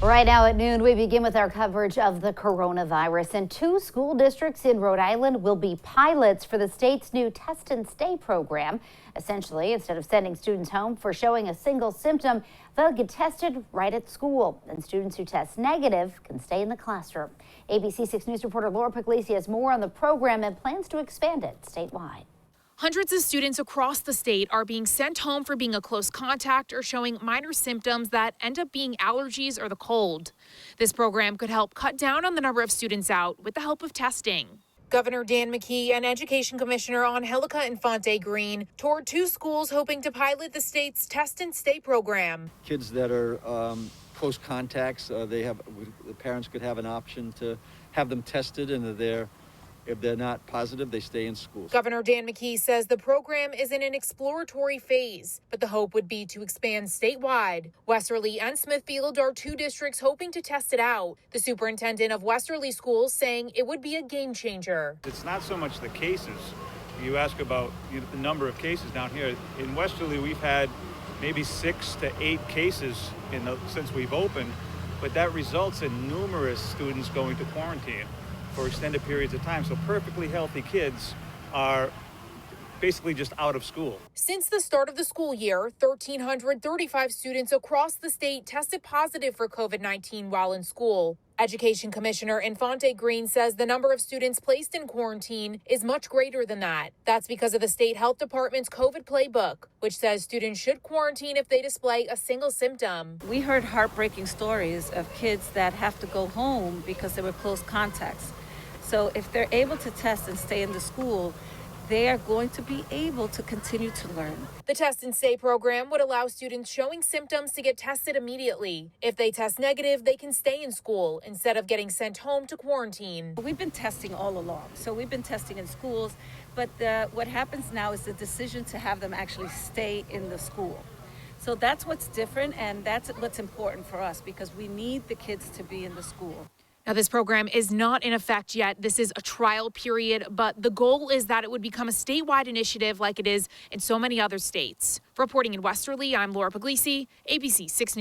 Right now at noon, we begin with our coverage of the coronavirus, and 2 school districts in Rhode Island will be pilots for the state's new Test and Stay program. Essentially, instead of sending students home for showing a single symptom, they'll get tested right at school, and students who test negative can stay in the classroom. ABC 6 News reporter Laura Puglisi has more on the program and plans to expand it statewide. Hundreds of students across the state are being sent home for being a close contact or showing minor symptoms that end up being allergies or the cold. This program could help cut down on the number of students out with the help of testing. Governor Dan McKee and Education Commissioner Angelica Infante Green toured 2 schools hoping to pilot the state's Test and Stay program. Kids that are close contacts, the parents could have an option to have them tested, and if they're not positive, they stay in school. Governor Dan McKee says the program is in an exploratory phase, but the hope would be to expand statewide. Westerly and Smithfield are 2 districts hoping to test it out. The superintendent of Westerly schools saying it would be a game changer. It's not so much the cases. You ask about the number of cases down here. In Westerly, we've had maybe 6 to 8 cases since we've opened, but that results in numerous students going to quarantine for extended periods of time. So perfectly healthy kids are basically just out of school. Since the start of the school year, 1,335 students across the state tested positive for COVID-19 while in school. Education Commissioner Infante Green says the number of students placed in quarantine is much greater than that. That's because of the state health department's COVID playbook, which says students should quarantine if they display a single symptom. We heard heartbreaking stories of kids that have to go home because they were close contacts. So if they're able to test and stay in the school, they are going to be able to continue to learn. The Test and Stay program would allow students showing symptoms to get tested immediately. If they test negative, they can stay in school instead of getting sent home to quarantine. We've been testing all along. So we've been testing in schools, but what happens now is the decision to have them actually stay in the school. So that's what's different, and that's what's important for us, because we need the kids to be in the school. Now, this program is not in effect yet. This is a trial period, but the goal is that it would become a statewide initiative like it is in so many other states. Reporting in Westerly, I'm Laura Puglisi, ABC 6 News.